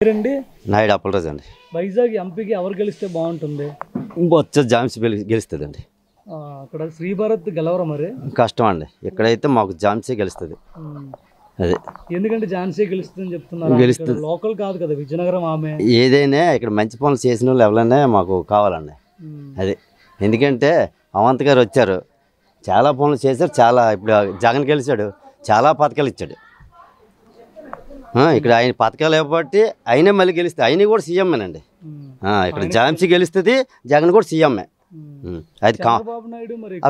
పేరండి నాయుడు అప్పలరాజు అండి. వైజాగ్ ఎంపీకి ఎవరు గెలిస్తే బాగుంటుంది? బొత్స ఝాన్సీ గెలుస్తుందండి. అక్కడ శ్రీభరత్ గెలవరా మరి? కష్టం అండి. ఇక్కడైతే మాకు ఝాన్సీ గెలుస్తుంది. అదే ఎందుకంటే ఝాన్సీ గెలుస్తుందని చెప్తున్నారు. గెలుస్తుంది. లోకల్ కాదు కదా, విజయనగరం ఆమె. ఏదైనా ఇక్కడ మంచి పనులు చేసిన వాళ్ళు ఎవరైనా మాకు కావాలండి. అదే ఎందుకంటే అవంత్ గారు వచ్చారు, చాలా పనులు చేశారు. చాలా ఇప్పుడు జగన్ గెలిచాడు, చాలా పథకాలు ఇచ్చాడు. ఇక్కడ ఆయన పథకాలు ఇవ్వబట్టి ఆయనే మళ్ళీ గెలిస్తే ఆయన కూడా సీఎంఏనండి. ఇక్కడ ఝాన్సీ గెలుస్తుంది, జగన్ కూడా సీఎంఏ. అది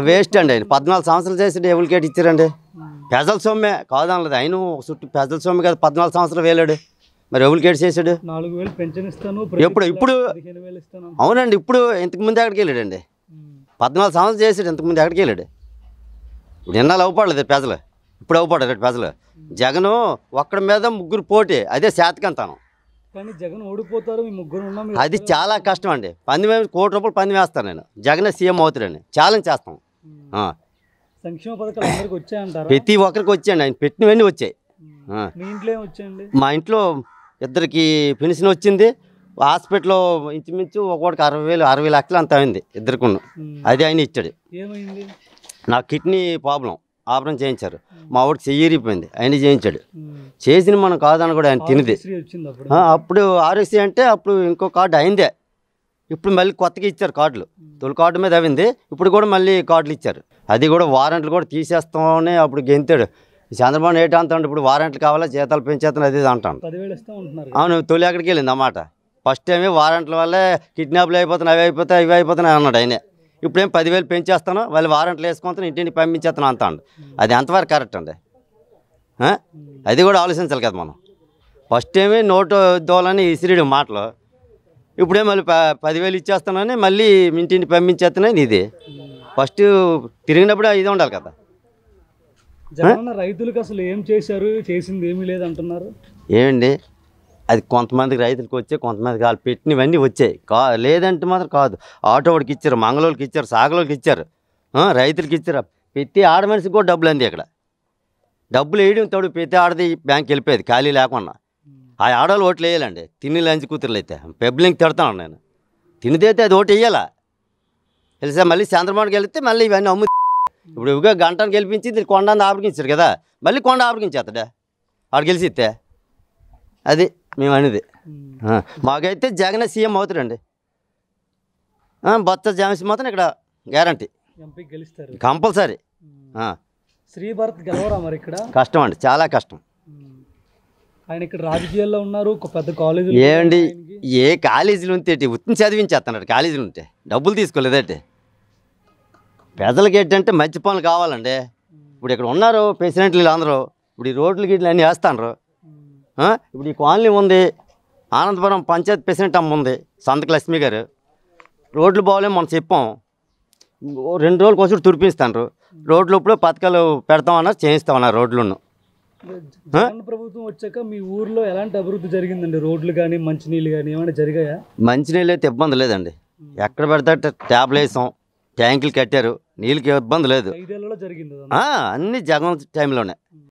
వేస్ట్ అండి. ఆయన 14 సంవత్సరాలు చేసి ఎవరికేట్ ఇచ్చారండి. పెజల సొమ్మే కాదనలేదు. ఆయన చుట్టూ పెజల సొమ్మే కదా 14 సంవత్సరాలు వేలాడు. మరి ఎవరికేట్ చేశాడు? 4,000 పెన్షన్ ఇస్తాను ఇప్పుడు అవునండి. ఇప్పుడు ఇంతకుముందు ఎక్కడికి వెళ్ళాడండి? 14 సంవత్సరాలు చేసాడు, ఇంతకుముందు ఎక్కడికి వెళ్ళాడు? ఇప్పుడు ఎన్నాళ్ళు అవ్వపడలేదు ప్రజలు, ఇప్పుడు అవ్వపడలేదు ప్రజలు. జగను ఒక్కడి మీద ముగ్గురు పోటీ, అదే శాతకంతాను. కానీ జగన్ ఓడిపోతారు, మీ ముగ్గురు ఉన్నాం. అది చాలా కష్టం అండి. 1,000 కోట్ల రూపాయలు పంది వేస్తాను నేను, జగన్ సీఎం అవుతాడండి. ఛాలెంజ్ చేస్తాం. సంక్షేమ పథకాలు అందరికి వచ్చాయంటారు? ప్రతి ఒక్కరికి వచ్చాయండి. ఆయన పెట్టినవన్నీ వచ్చాయి. మీ ఇంట్లో వచ్చాయండి? మా ఇంట్లో ఇద్దరికి పెన్షన్ వచ్చింది. హాస్పిటల్లో ఇంచుమించు ఒకటికి 60 లక్షలు అంత అయింది ఇద్దరికి. అది ఆయన ఇచ్చాడు. ఏమైంది? నా కిడ్నీ ప్రాబ్లం, ఆపరేషన్ చేయించారు. మా వాడికి చెయ్యిరిపోయింది, ఆయన చేయించాడు. చేసిన మనం కాదని కూడా ఆయన తినది. అప్పుడు ఆర్ఎస్సీ అంటే అప్పుడు ఇంకో కార్డు అయిందే. ఇప్పుడు మళ్ళీ కొత్తగా ఇచ్చారు కార్డులు. తొలి కార్డు మీద అయింది, ఇప్పుడు కూడా మళ్ళీ కార్డులు ఇచ్చారు. అది కూడా వారంట్లు కూడా తీసేస్తామని అప్పుడు గెంతాడు చంద్రబాబు. ఏంటి అంటాడు, ఇప్పుడు వారంట్లు కావాలా, జీతాలు పెంచేస్తాను అది అంటాను. అవును, తొలి అక్కడికి వెళ్ళింది అన్నమాట. ఫస్ట్ టైమే వారంట్ల వల్లే కిడ్నాప్లు అయిపోతున్నాయి, అవి అయిపోతాయి, ఇవి అయిపోతున్నాయి అన్నాడు ఆయనే. ఇప్పుడేం 10,000 పెంచేస్తాను, వాళ్ళు వారంట్లు వేసుకుంటాను, ఇంటిని పంపించేస్తాను అంటాడు. అది ఎంతవరకు కరెక్ట్ అండి? అది కూడా ఆలోచించాలి కదా మనం. ఫస్ట్ టైమే నోటు దోలని ఇసిరిడు మాటలు. ఇప్పుడే మళ్ళీ 10,000 ఇచ్చేస్తానని మళ్ళీ ఇంటిని పంపించేస్తున్నాను. ఇది ఫస్ట్ తిరిగినప్పుడు ఇది ఉండాలి కదా. జగన్ రైతులకు అసలు ఏం చేశారు? చేసింది ఏమీ లేదు అంటున్నారు. ఏమండి, అది కొంతమందికి రైతులకు వచ్చాయి, కొంతమందికి వాళ్ళు పెట్టినవన్నీ వచ్చాయి. లేదంటే మాత్రం కాదు. ఆటో వాడికి ఇచ్చారు, మంగళోళ్ళకి ఇచ్చారు, సాగలోకి ఇచ్చారు, రైతులకి ఇచ్చారు. ప్రతి ఆడ మనిషికి కూడా డబ్బులు అంది. ఇక్కడ డబ్బులు వేయడం తోడు ప్రతి ఆడది బ్యాంక్కి వెళ్ళిపోయేది ఖాళీ లేకుండా. ఆ ఆడవాళ్ళు ఓట్లు వేయాలండి. తిని లంచి కూతురులు అయితే పెబ్లింగ్ తిడతాను నేను. తినిదైతే అది ఓటు వేయాలా తెలుసా? మళ్ళీ చంద్రబాబుకి వెళితే మళ్ళీ ఇవన్నీ అమ్ము. ఇప్పుడు ఇవిగా గంటను గెలిపించి దీన్ని కొండ ఆపరికించారు కదా, మళ్ళీ కొండ ఆపరికించేస్తాడా ఆడు గెలిచిస్తే? అది మేము అనేది. మాకైతే జగన్ సీఎం అవుతాడండి. బొత్స ఝాన్సీ మాత్రం ఇక్కడ గ్యారంటీ కంపల్సరీ. శ్రీభరత్ గెలవరా మరి? ఇక్కడ కష్టం అండి, చాలా కష్టం. ఆయన ఇక్కడ రాజకీయాల్లో ఉన్నారు, ఒక పెద్ద కాలేజీ. ఏమండి, ఏ కాలేజీలు ఉంటే ఉత్తిని చదివించేస్తున్నాడు. కాలేజీలు ఉంటే డబ్బులు తీసుకోలేదంటే. ప్రజలకి ఏంటంటే మంచి పనులు కావాలండి. ఇప్పుడు ఇక్కడ ఉన్నారు ప్రెసిడెంట్లు అందరూ. ఇప్పుడు ఈ రోడ్లు గిట్లు అన్నీ వేస్తాను. ఇప్పుడు ఈ కాలనీ ఉంది, ఆనందపురం పంచాయతీ ప్రెసిడెంట్ అమ్మ ఉంది, సంతక లక్ష్మి గారు. రోడ్లు బాగోలేము మనం చెప్పాం. 2 రోజులకు వచ్చి తుడిపిస్తాను. రోడ్లు ఇప్పుడు పథకాలు పెడతామన్నారు, చేయిస్తామన్నారు రోడ్లను. జగన్ ప్రభుత్వం వచ్చాక మీ ఊర్లో ఎలాంటి అభివృద్ధి జరిగిందండి? రోడ్లు కానీ మంచినీళ్ళు కానీ ఏమైనా జరిగాయా? మంచినీళ్ళు అయితే ఇబ్బంది లేదండి. ఎక్కడ పెడితే ట్యాబ్లు వేసాం, ట్యాంకులు కట్టారు, నీళ్ళకి ఇబ్బంది లేదు. 5 ఏళ్లలో జరిగింది అన్నీ జగన్ టైంలోనే.